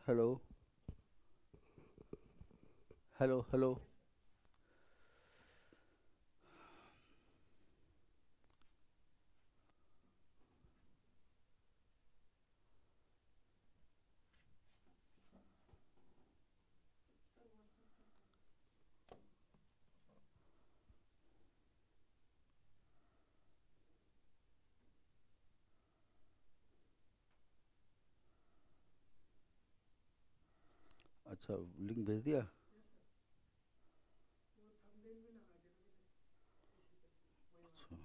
Hello, hello, hello. अच्छा, link भेज दिया। अच्छा,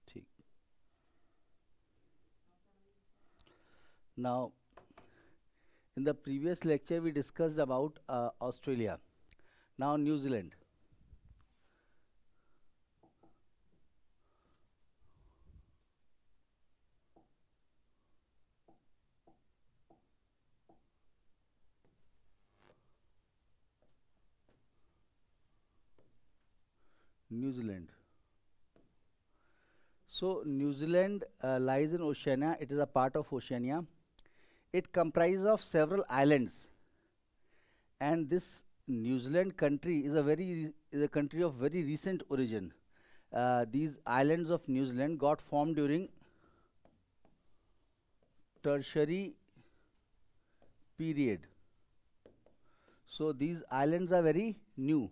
ठीक। Now, in the previous lecture, we discussed about Australia. Now, New Zealand. New Zealand. So, New Zealand lies in Oceania. It is a part of Oceania. It comprises of several islands, and this New Zealand country is a country of very recent origin. These islands of New Zealand got formed during Tertiary period. So these islands are very new.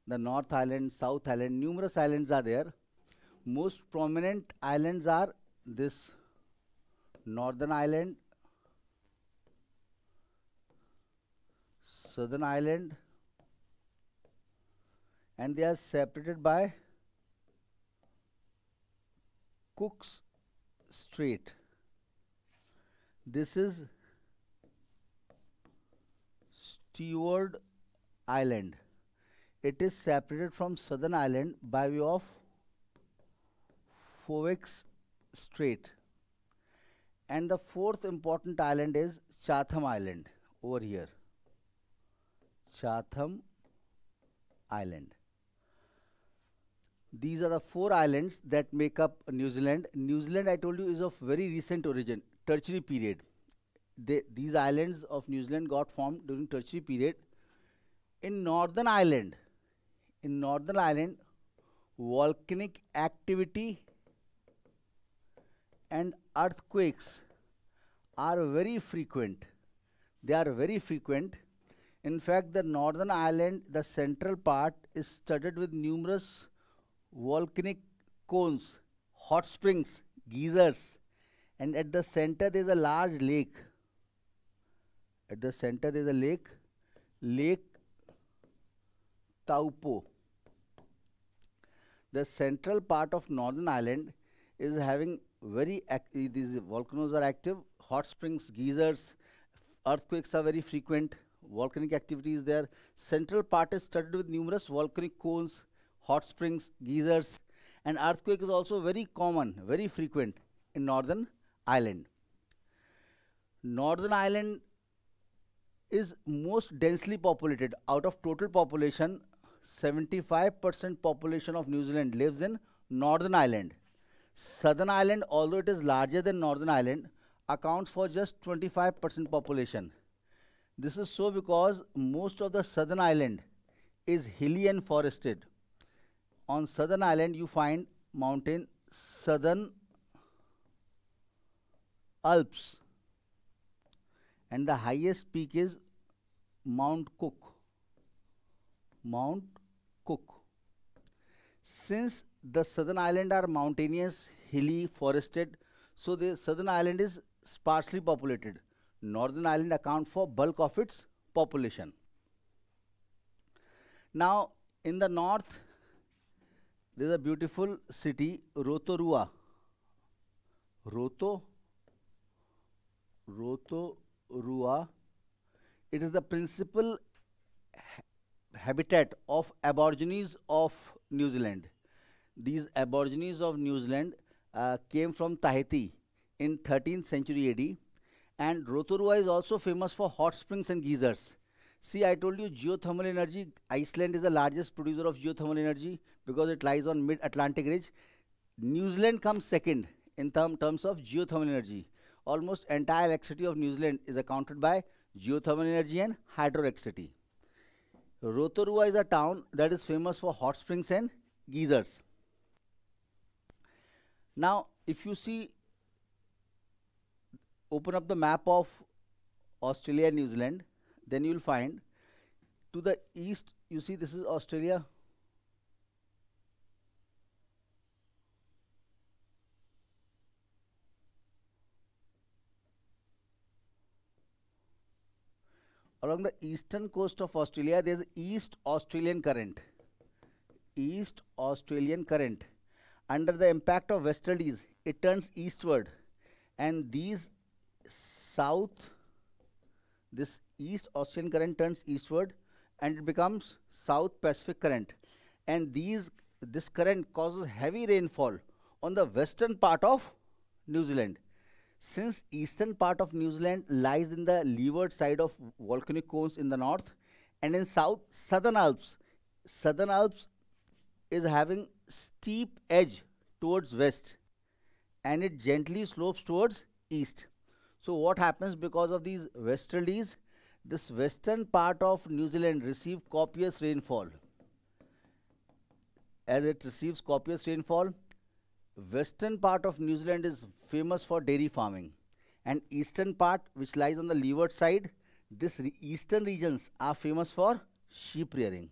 The North Island, South Island, numerous islands are there. Most prominent islands are this Northern Island, Southern Island, and they are separated by Cook's Strait. This is Stewart Island. It is separated from Southern Island by way of Fovex Strait. And the fourth important island is Chatham Island over here. Chatham Island. These are the four islands that make up New Zealand. New Zealand, I told you, is of very recent origin, Tertiary period. These islands of New Zealand got formed during Tertiary period. In Northern Ireland, volcanic activity and earthquakes are very frequent. They are very frequent. In fact, the Northern Ireland, the central part, is studded with numerous volcanic cones, hot springs, geysers, and at the center there is a large lake. At the center there is a lake, Lake Taupo. The central part of Northern Ireland is having these volcanoes are active, hot springs, geysers, earthquakes are very frequent, volcanic activity is there. Central part is studded with numerous volcanic cones, hot springs, geysers, and earthquake is also very common, very frequent in Northern Ireland. Northern Ireland is most densely populated. Out of total population, 75% population of New Zealand lives in Northern Ireland. Southern Ireland, although it is larger than Northern Ireland, accounts for just 25% population. This is so because most of the Southern Ireland is hilly and forested. On Southern Ireland, you find mountain Southern Alps, and the highest peak is Mount Cook. Mount Cook. Since the Southern Island are mountainous, hilly, forested, so the Southern Island is sparsely populated. Northern Ireland account for bulk of its population. Now, in the north, there is a beautiful city, Rotorua. Roto, Rotorua. It is the principal habitat of Aborigines of New Zealand. These Aborigines of New Zealand came from Tahiti in 13th century AD, and Rotorua is also famous for hot springs and geysers. See, I told you geothermal energy. Iceland is the largest producer of geothermal energy because it lies on mid-Atlantic ridge. New Zealand comes second in terms of geothermal energy. Almost entire electricity of New Zealand is accounted by geothermal energy and hydroelectricity. Rotorua is a town that is famous for hot springs and geysers. Now, if you see, open up the map of Australia and New Zealand, then you will find to the east, you see this is Australia. Along the eastern coast of Australia, there is East Australian Current. East Australian Current. Under the impact of westerlies, it turns eastward, and these south, this East Australian Current turns eastward, and it becomes South Pacific Current. And this current causes heavy rainfall on the western part of New Zealand. Since eastern part of New Zealand lies in the leeward side of volcanic cones in the north, and in southern Alps is having steep edge towards west, and it gently slopes towards east. So what happens because of these westerlies? This western part of New Zealand receives copious rainfall. As it receives copious rainfall, western part of New Zealand is famous for dairy farming, and eastern part, which lies on the leeward side, this eastern regions are famous for sheep rearing.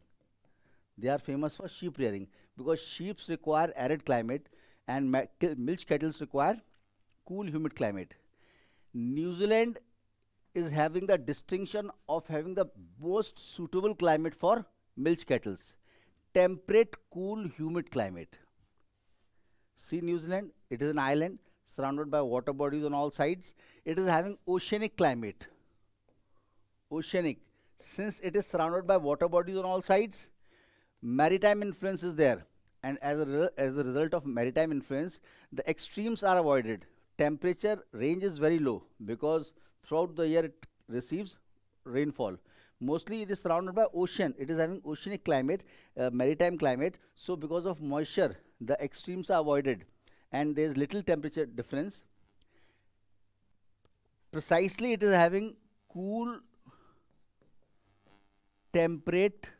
They are famous for sheep rearing because sheep require arid climate and milch kettles require cool humid climate. New Zealand is having the distinction of having the most suitable climate for milch kettles. Temperate, cool, humid climate. See New Zealand, it is an island surrounded by water bodies on all sides. It is having oceanic climate. Oceanic. Since it is surrounded by water bodies on all sides, maritime influence is there. And as a result of maritime influence, the extremes are avoided. Temperature range is very low because throughout the year it receives rainfall. Mostly it is surrounded by ocean. It is having oceanic climate, maritime climate. So because of moisture, the extremes are avoided and there is little temperature difference. Precisely, it is having cool, temperate,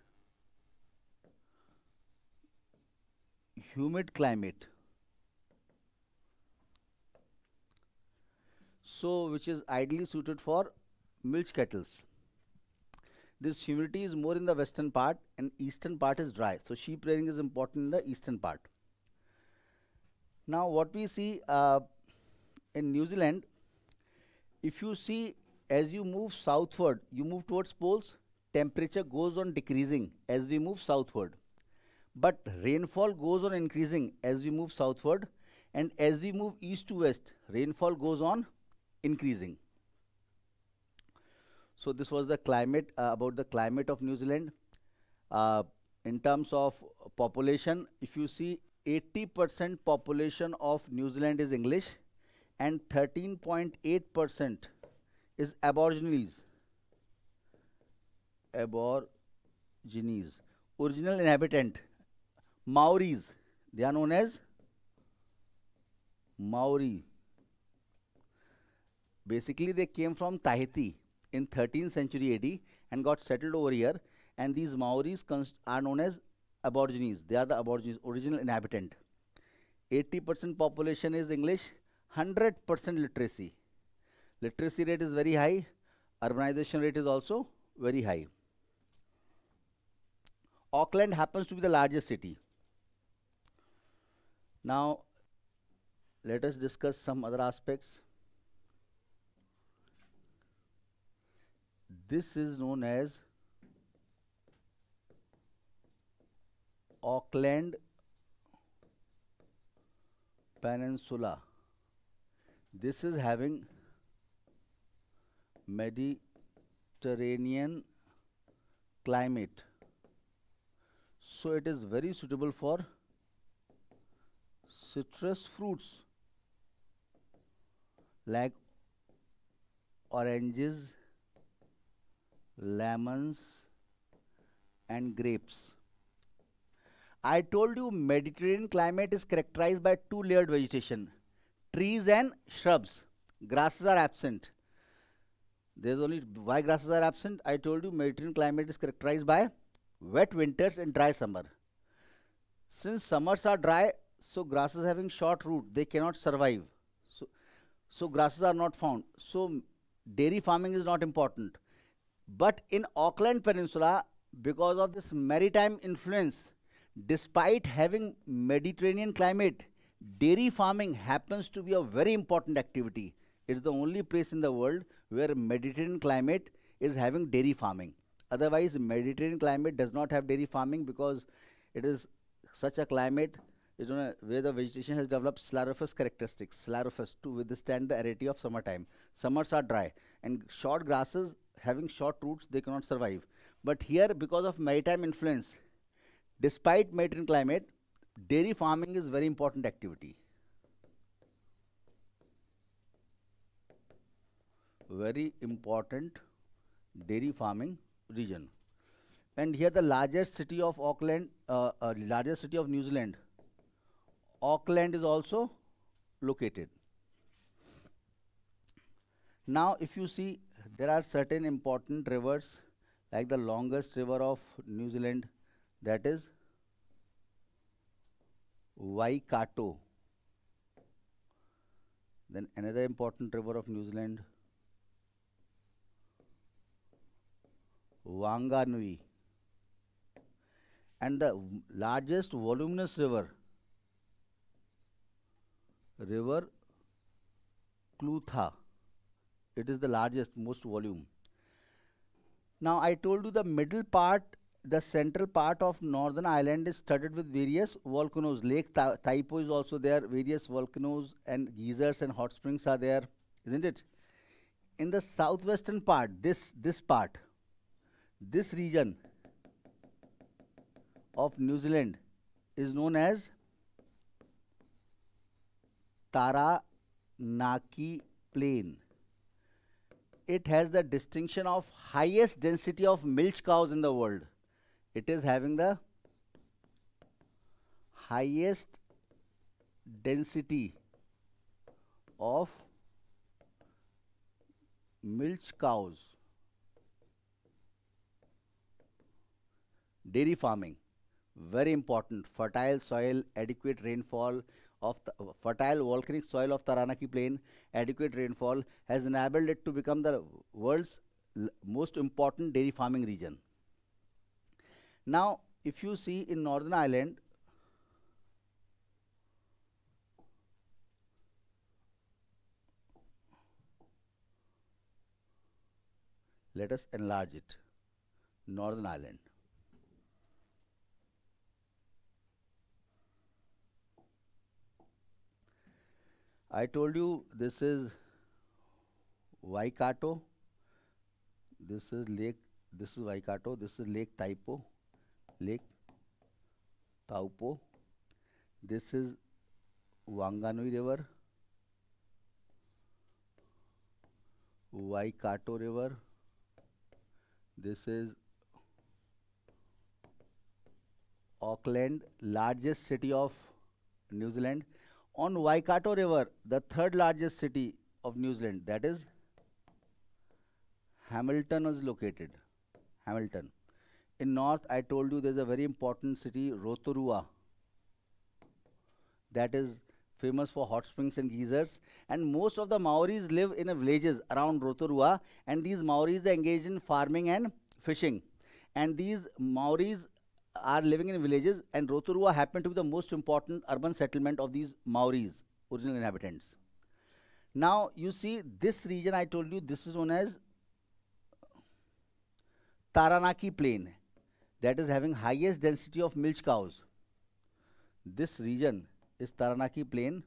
humid climate. So which is ideally suited for milch kettles. This humidity is more in the western part and eastern part is dry. So sheep rearing is important in the eastern part. Now what we see in New Zealand, if you see as you move southward, you move towards poles, temperature goes on decreasing as we move southward. But rainfall goes on increasing as we move southward, and as we move east to west, rainfall goes on increasing. So this was the climate, about the climate of New Zealand. In terms of population, if you see 80% population of New Zealand is English and 13.8% is Aborigines. Aborigines. Original inhabitant. Maoris. They are known as Maori. Basically, they came from Tahiti in 13th century AD and got settled over here. And these Maoris are known as Aborigines. They are the Aborigines, original inhabitant. 80% population is English, 100% literacy. Literacy rate is very high. Urbanization rate is also very high. Auckland happens to be the largest city. Now, let us discuss some other aspects. This is known as Auckland Peninsula. This is having Mediterranean climate. So it is very suitable for citrus fruits like oranges, lemons and grapes. I told you Mediterranean climate is characterized by two layered vegetation, trees and shrubs. Grasses are absent. There's only why grasses are absent. I told you Mediterranean climate is characterized by wet winters and dry summer. Since summers are dry, so grasses having short root, they cannot survive. So, so grasses are not found. So dairy farming is not important. But in Auckland Peninsula, because of this maritime influence, despite having Mediterranean climate, dairy farming happens to be a very important activity. It's the only place in the world where Mediterranean climate is having dairy farming. Otherwise, Mediterranean climate does not have dairy farming because it is such a climate where the vegetation has developed sclerophyll characteristics, sclerophyll to withstand the aridity of summertime. Summers are dry and short grasses having short roots, they cannot survive. But here, because of maritime influence, despite Mediterranean climate, dairy farming is very important activity. Very important dairy farming region. And here the largest city of Auckland, largest city of New Zealand, Auckland is also located. Now, if you see, there are certain important rivers, like the longest river of New Zealand, that is Waikato. Then another important river of New Zealand, Wanganui. And the largest voluminous river, River Clutha. It is the largest, most volume. Now I told you the middle part, the central part of Northern Ireland is studded with various volcanoes. Lake Taipo is also there, various volcanoes and geysers and hot springs are there, isn't it? In the southwestern part, this part, this region of New Zealand is known as Taranaki Plain. It has the distinction of highest density of milch cows in the world. It is having the highest density of milch cows. Dairy farming, very important. Fertile soil, adequate rainfall of the fertile volcanic soil of Taranaki Plain, adequate rainfall has enabled it to become the world's most important dairy farming region. Now, if you see in Northern Ireland, let us enlarge it. Northern Ireland. I told you this is Waikato, this is Waikato, this is Lake Taipo, this is Wanganui River, Waikato River, this is Auckland, largest city of New Zealand. On Waikato River, the third largest city of New Zealand, that is Hamilton, is located. Hamilton. In north, I told you there's a very important city, Rotorua, that is famous for hot springs and geysers. And most of the Maoris live in villages around Rotorua, and these Maoris are engaged in farming and fishing. And these Maoris are living in villages, and Rotorua happened to be the most important urban settlement of these Maoris, original inhabitants. Now you see this region, I told you this is known as Taranaki Plain, that is having highest density of milch cows. This region is Taranaki Plain.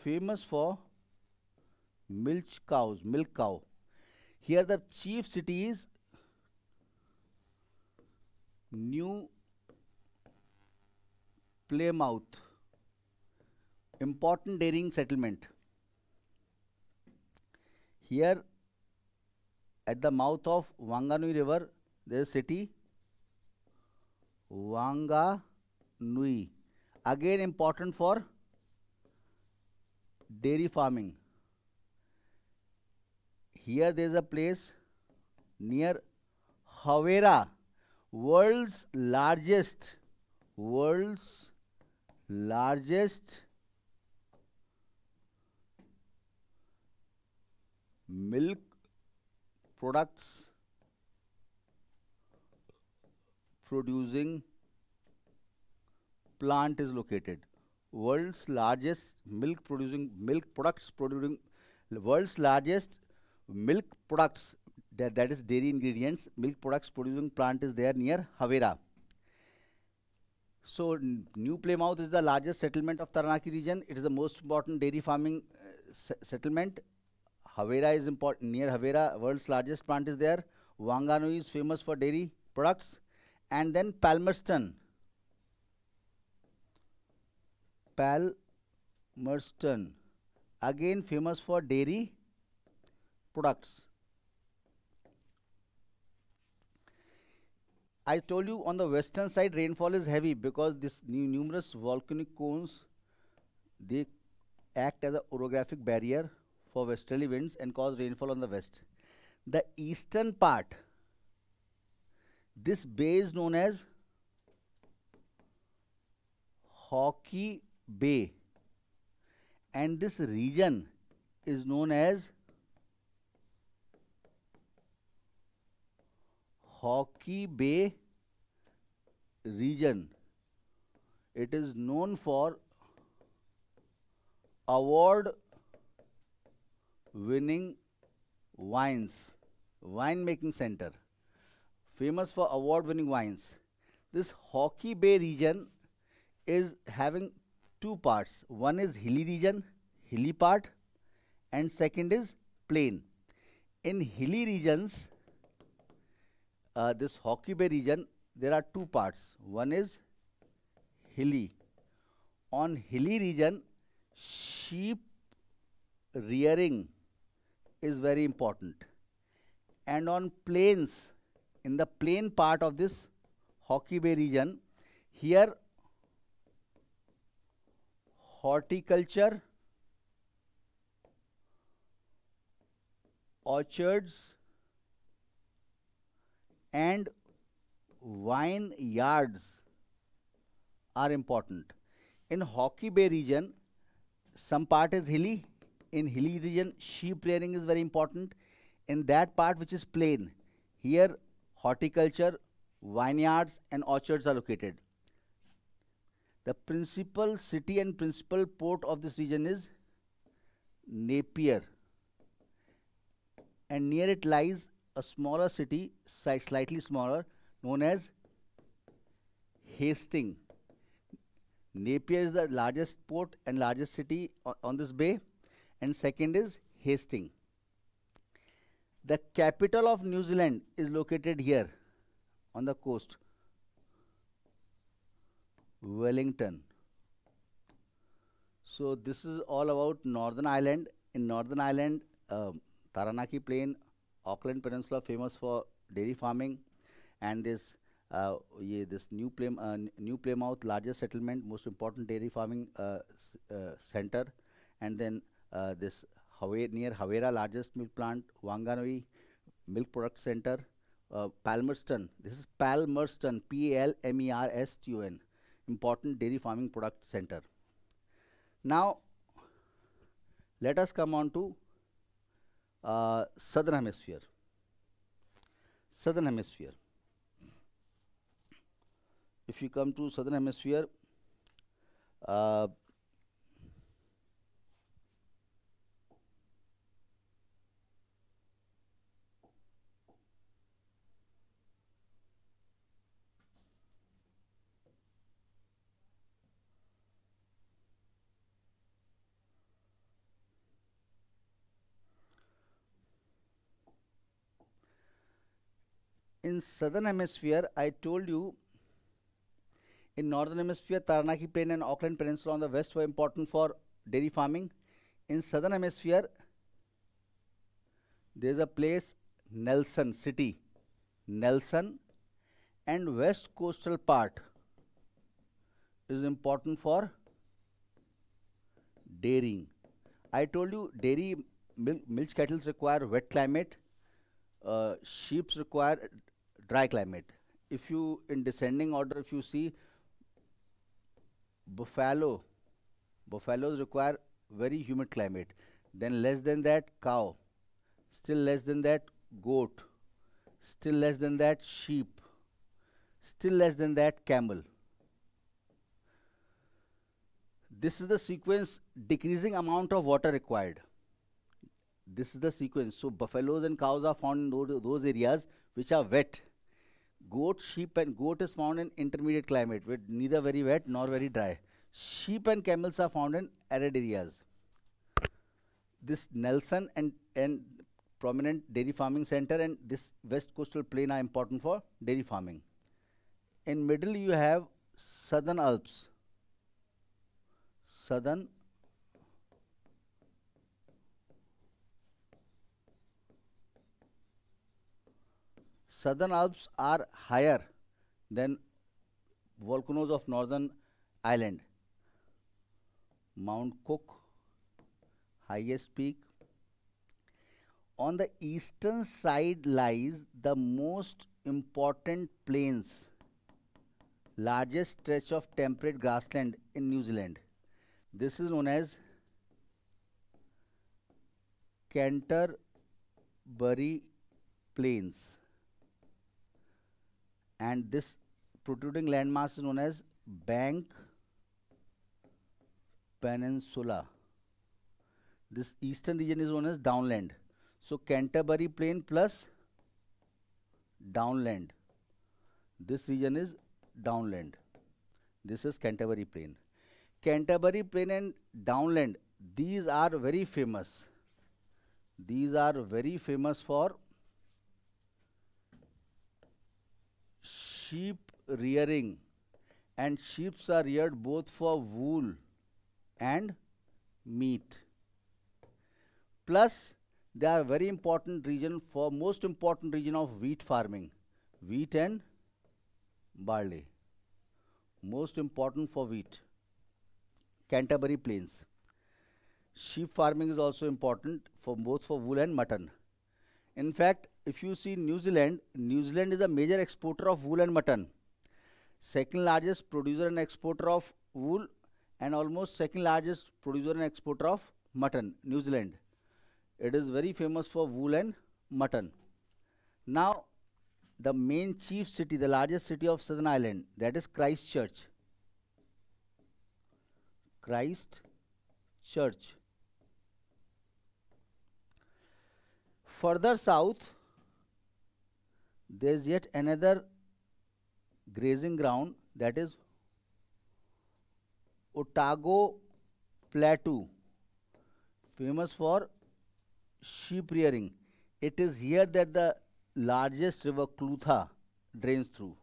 Famous for milk cow. Here the chief city is New Plymouth. Important dairying settlement. Here at the mouth of Wanganui River, there is city Wanganui. Again important for dairy farming. Here there is a place near Havera, world's largest milk products producing plant is located. World's largest world's largest milk products, that is dairy ingredients, milk products producing plant is there near Havera. So New Plymouth is the largest settlement of Taranaki region. It is the most important dairy farming settlement. Havera is important. Near Havera, world's largest plant is there. Wanganui is famous for dairy products. And then Palmerston. Palmerston, again famous for dairy products. I told you on the western side rainfall is heavy because this numerous volcanic cones, they act as an orographic barrier for westerly winds and cause rainfall on the west. The eastern part, this bay is known as Hawke's Bay, and this region is known as Hawke's Bay region. It is known for award-winning wines, wine-making center, famous for award-winning wines. This Hawke's Bay region is having two parts. One is hilly region, hilly part, and second is plain. In hilly regions, this Hawke's Bay region, there are two parts. One is hilly. On hilly region, sheep rearing is very important. And on plains, in the plain part of this Hawke's Bay region, here horticulture, orchards, and wine yards are important. In Hawke's Bay region, some part is hilly. In hilly region, sheep rearing is very important. In that part which is plain, here horticulture, vineyards, and orchards are located. The principal city and principal port of this region is Napier, and near it lies a smaller city, slightly smaller, known as Hastings. Napier is the largest port and largest city on this bay, and second is Hastings. The capital of New Zealand is located here on the coast, Wellington. So this is all about Northern Ireland. In Northern Ireland, Taranaki Plain, Auckland Peninsula famous for dairy farming, and this New Plymouth, largest settlement, most important dairy farming center, and then this near Havera, largest milk plant, Wanganui, milk product center, Palmerston. This is Palmerston, Palmerston, important dairy farming product center. Now, let us come on to Southern Hemisphere. Southern Hemisphere. If you come to Southern Hemisphere, in Southern Hemisphere, I told you, in Northern Hemisphere, Taranaki Plain and Auckland Peninsula on the west were important for dairy farming. In southern hemisphere, there is a place Nelson city, Nelson, and west coastal part is important for dairying. I told you dairy milk cattle require wet climate, sheep require dry climate. If you in descending order, if you see buffalo, buffaloes require very humid climate. Then less than that cow, still less than that goat, still less than that sheep, still less than that camel. This is the sequence, decreasing amount of water required. This is the sequence. So buffaloes and cows are found in those areas which are wet. Goat, sheep and goat is found in intermediate climate with neither very wet nor very dry. Sheep and camels are found in arid areas. This Nelson and prominent dairy farming center and this west coastal plain are important for dairy farming. In middle you have Southern Alps. Southern Alps are higher than volcanoes of northern island. Mount Cook, highest peak. On the eastern side lies the most important plains, largest stretch of temperate grassland in New Zealand. This is known as Canterbury Plains, and this protruding landmass is known as Bank Peninsula. This eastern region is known as downland. So Canterbury Plain plus downland. This region is downland. This is Canterbury Plain. Canterbury Plain and downland, these are very famous. These are very famous for sheep rearing, and sheep are reared both for wool and meat. Plus they are very important region for most important region of wheat farming, wheat and barley. Most important for wheat. Canterbury Plains. Sheep farming is also important for both for wool and mutton. In fact, if you see New Zealand is a major exporter of wool and mutton. Second largest producer and exporter of wool and almost second largest producer and exporter of mutton, New Zealand. It is very famous for wool and mutton. Now, the main chief city, the largest city of Southern Ireland, that is Christchurch. Christchurch. Further south, there is yet another grazing ground, that is Otago Plateau, famous for sheep rearing. It is here that the largest river Clutha drains through.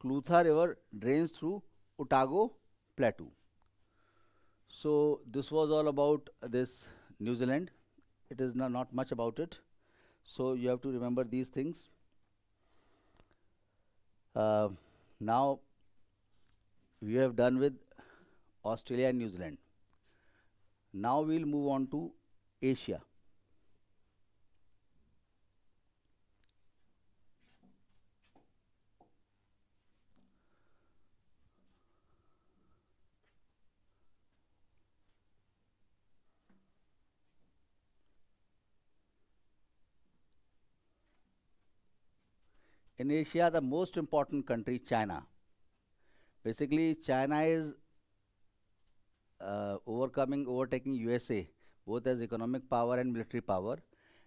Clutha river drains through Otago Plateau. So this was all about this New Zealand. It is not much about it. So you have to remember these things. Now we have done with Australia and New Zealand. Now we'll move on to Asia. In Asia, the most important country, China. Basically, China is overtaking USA, both as economic power and military power.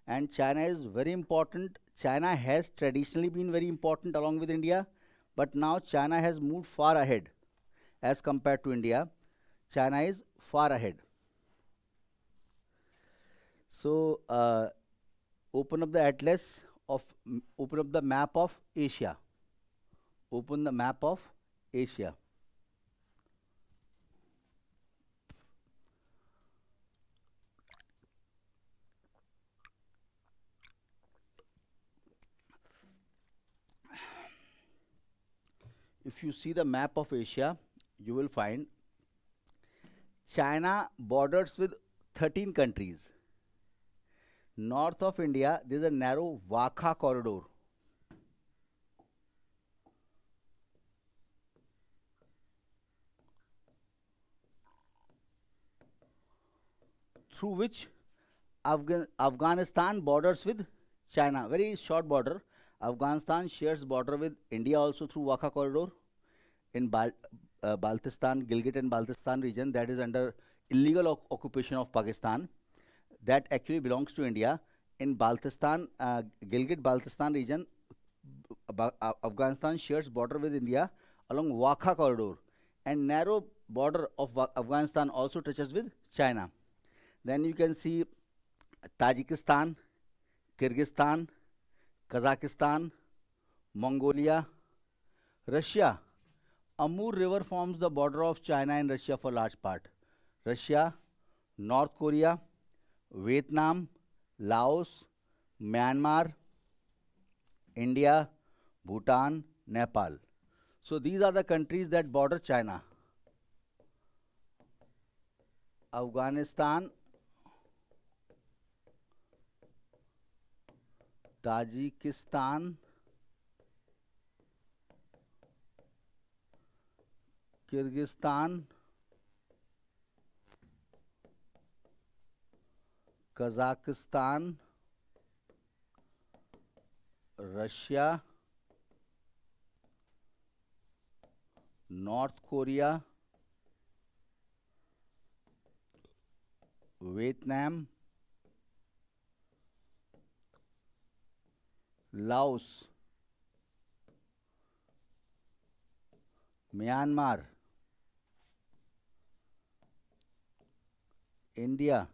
And China is very important. China has traditionally been very important along with India, but now China has moved far ahead as compared to India. China is far ahead. So, open up the atlas of, open up the map of Asia. Open the map of Asia. if you see the map of Asia, you will find China borders with 13 countries. North of India, there is a narrow Wakha corridor. Through which Afghanistan borders with China. Very short border. Afghanistan shares border with India also through Wakha corridor. In Baltistan, Gilgit and Baltistan region, that is under illegal occupation of Pakistan. That actually belongs to India. In Baltistan, Gilgit-Baltistan region, Afghanistan shares border with India along Wakha corridor, and narrow border of Afghanistan also touches with China. Then you can see Tajikistan, Kyrgyzstan, Kazakhstan, Mongolia, Russia. Amur River forms the border of China and Russia for large part. Russia, North Korea, Vietnam, Laos, Myanmar, India, Bhutan, Nepal. So these are the countries that border China. Afghanistan, Tajikistan, Kyrgyzstan, Kazakhstan, Russia, North Korea, Vietnam, Laos, Myanmar, India,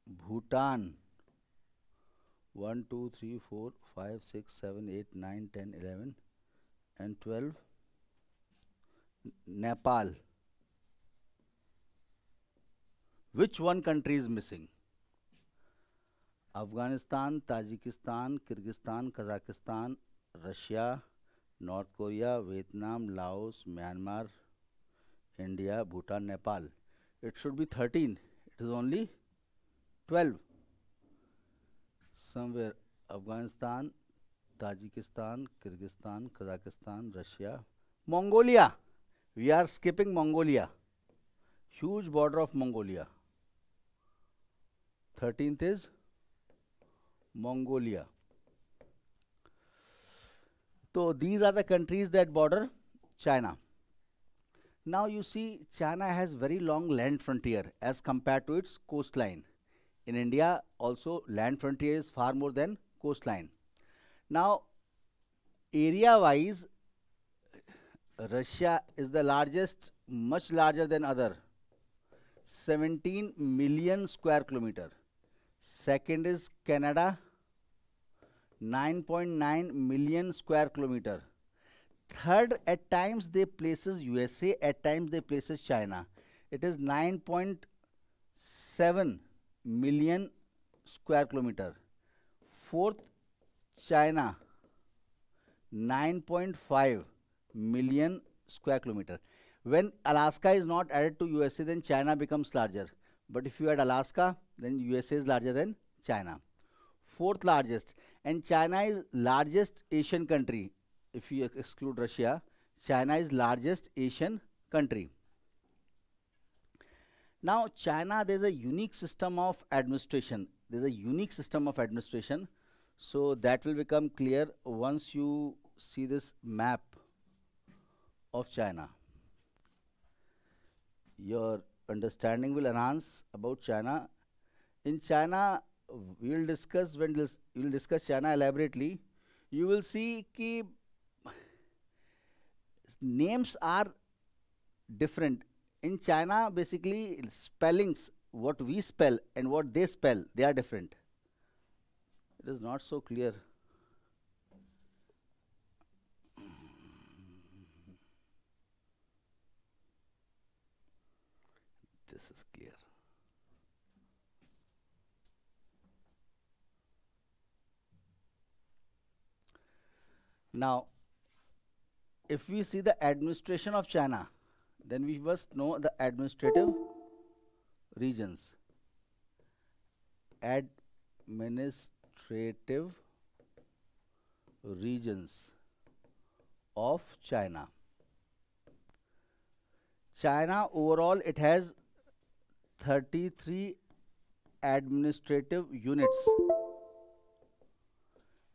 Bhutan, 1, 2, 3, 4, 5, 6, 7, 8, 9, 10, 11, and 12, Nepal. Which one country is missing? Afghanistan, Tajikistan, Kyrgyzstan, Kazakhstan, Russia, North Korea, Vietnam, Laos, Myanmar, India, Bhutan, Nepal. It should be 13. It is only 12. Somewhere Afghanistan, Tajikistan, Kyrgyzstan, Kazakhstan, Russia, Mongolia. We are skipping Mongolia. Huge border of Mongolia. 13th is Mongolia. So these are the countries that border China. Now you see China has very long land frontier as compared to its coastline. In India also land frontier is far more than coastline. Now area wise, Russia is the largest, much larger than other, 17 million square kilometer. Second is Canada, 9.9 million square kilometer. Third, at times they places USA, at times they places China. It is 9.7 million square kilometer. Fourth, China, 9.5 million square kilometer. When Alaska is not added to USA, then China becomes larger. But if you add Alaska, then USA is larger than China. Fourth largest, and China is largest Asian country. If you exclude Russia, China is largest Asian country. Now China, there is a unique system of administration. There is a unique system of administration. So that will become clear once you see this map of China. Your understanding will enhance about China. In China, we will discuss when we will discuss China elaborately. You will see कि names are different. In China, basically spellings, what we spell and what they spell, they are different. It is not so clear. This is clear. Now, if we see the administration of China, then we must know the administrative regions. Administrative regions of China. China overall, it has 33 administrative units.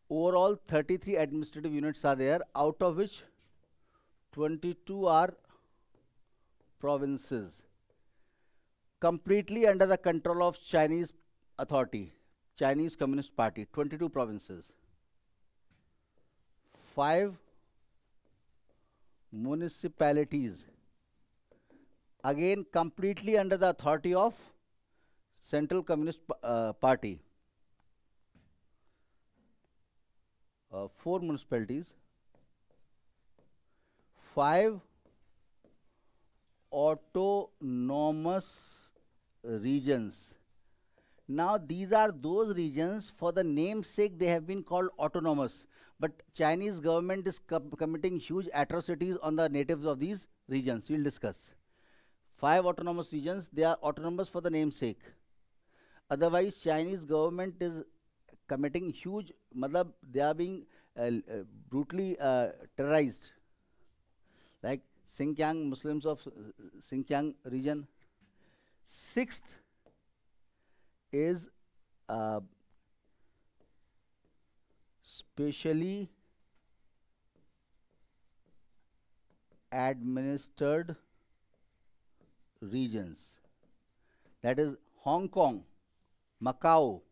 Overall, 33 administrative units are there, out of which 22 are provinces, completely under the control of Chinese authority, Chinese Communist Party, 22 provinces. 5 municipalities, again completely under the authority of Central Communist Party. 4 municipalities, 5 autonomous regions. Now these are those regions, for the namesake they have been called autonomous, but Chinese government is committing huge atrocities on the natives of these regions. We'll discuss. 5 autonomous regions, they are autonomous for the namesake. Otherwise, Chinese government is committing huge, they are being brutally terrorized. Like Xinjiang, Muslims of Xinjiang region. 6th is specially administered regions. That is Hong Kong, Macau,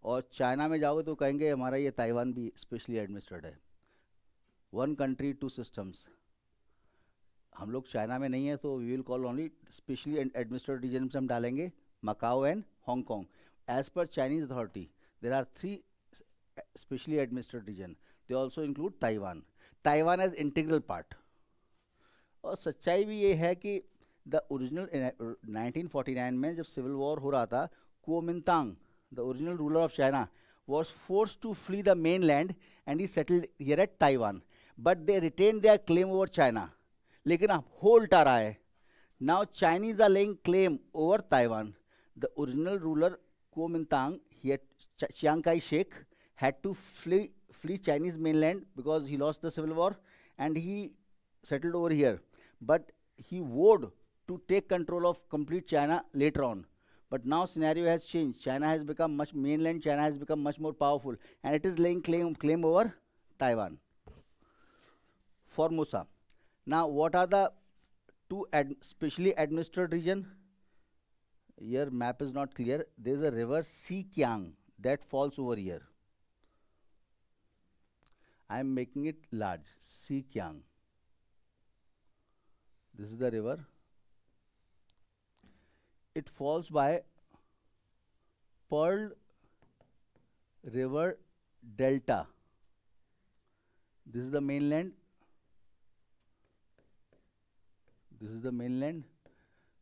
और China में जाओगे तो कहेंगे हमारा ये Taiwan भी specially administered है. 1 country 2 systems. हम लोग चाइना में नहीं है तो we will call only specially administered region से हम डालेंगे Macau and Hong Kong. As per Chinese authority there are 3 specially administered region. They also include Taiwan. Taiwan as integral part. और सच्चाई भी ये है कि द ओरिजिनल 1949 में जब सिविल वॉर हो रहा था, Kuomintang, the original ruler of China, was forced to flee the mainland and he settled here at Taiwan. But they retained their claim over China. लेकिन अब हो उल्टा रहा है. Now Chinese are laying claim over Taiwan. The original ruler Kuomintang, Chiang Kai-shek, had to flee Chinese mainland because he lost the civil war and he settled over here. But he vowed to take control of complete China later on. But now scenario has changed. China has become mainland China has become much more powerful and it is laying claim over Taiwan. Formosa. Now what are the 2 specially administered region? Here map is not clear. There is a river Sikiang that falls over here. I am making it large. Sikiang. This is the river. It falls by Pearl River Delta. This is the mainland. This is the mainland.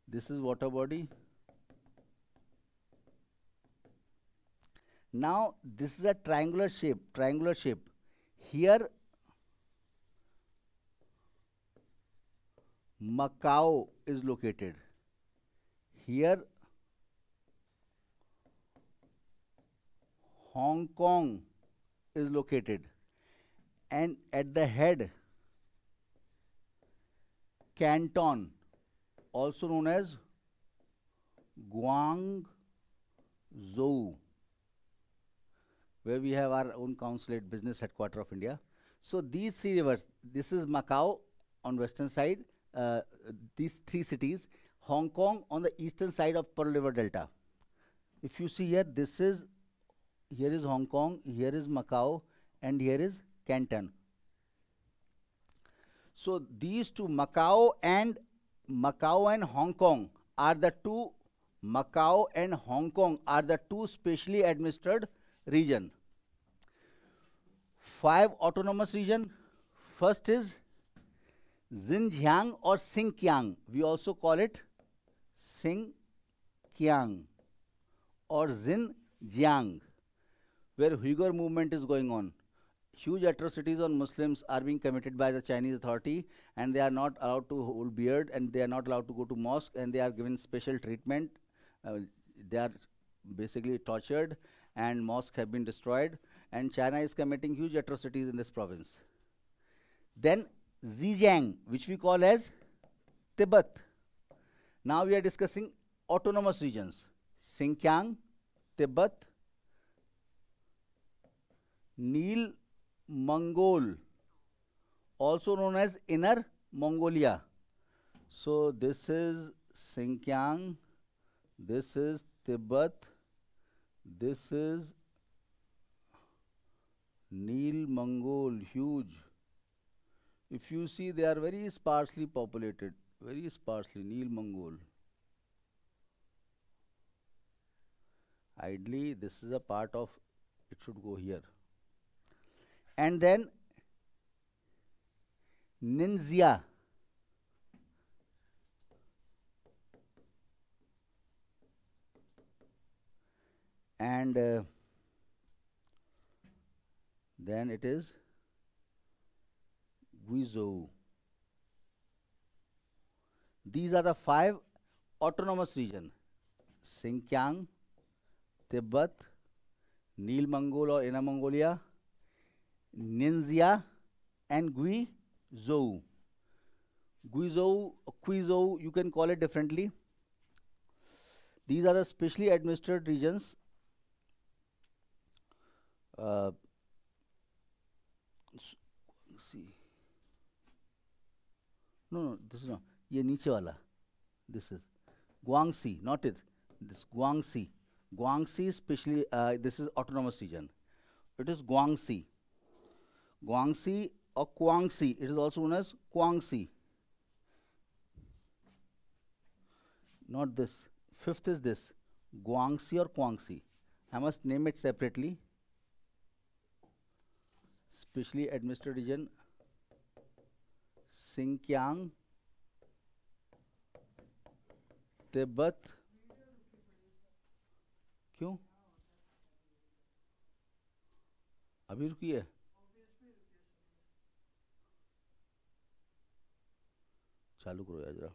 This is water body. Now this is a triangular shape. Here Macau is located. Here Hong Kong is located, and at the head Canton, also known as Guangzhou, where we have our own consulate, business headquarter of India. So these 3 rivers, this is Macau on western side, these 3 cities, Hong Kong on the eastern side of Pearl River Delta. If you see here, here is Hong Kong, here is Macau, and here is Canton. So these 2, Macau and Hong Kong are the 2, Macau and Hong Kong are the 2 specially administered region. 5 autonomous region. First is Xinjiang or Xinjiang. We also call it Xinjiang or Xinjiang, where Uyghur movement is going on. huge atrocities on Muslims are being committed by the Chinese authority, and they are not allowed to hold beard, and they are not allowed to go to mosque, and they are given special treatment. Uh, they are basically tortured, and mosques have been destroyed, and China is committing huge atrocities in this province. Then Xinjiang, which we call as Tibet. Now we are discussing autonomous regions. Xinjiang, Tibet, Nil Mongol, also known as Inner Mongolia. So this is Xinjiang, this is Tibet, this is Nil Mongol, huge. If you see, they are very sparsely populated, very sparsely, Nil Mongol. Ideally, this is a part of, it should go here. And then Ninzia. And then it is Guizhou. These are the 5 autonomous regions: Xinjiang, Tibet, Nil Mongol or Inner Mongolia, Ninzia, and Guizhou. Guizhou, you can call it differently. These are the specially administered regions. See. No, this is not. ये नीचे वाला. This is Guangxi, not it. This Guangxi. Guangxi especially, this is autonomous region. It is Guangxi. Guangxi or Guangxi. It is also known as Guangxi. Not this. 5th is this. Guangxi or Guangxi. I must name it separately. Specially administered region. Xinjiang, Tibet. क्यों अभी रुकी है? चालू करो यार जरा.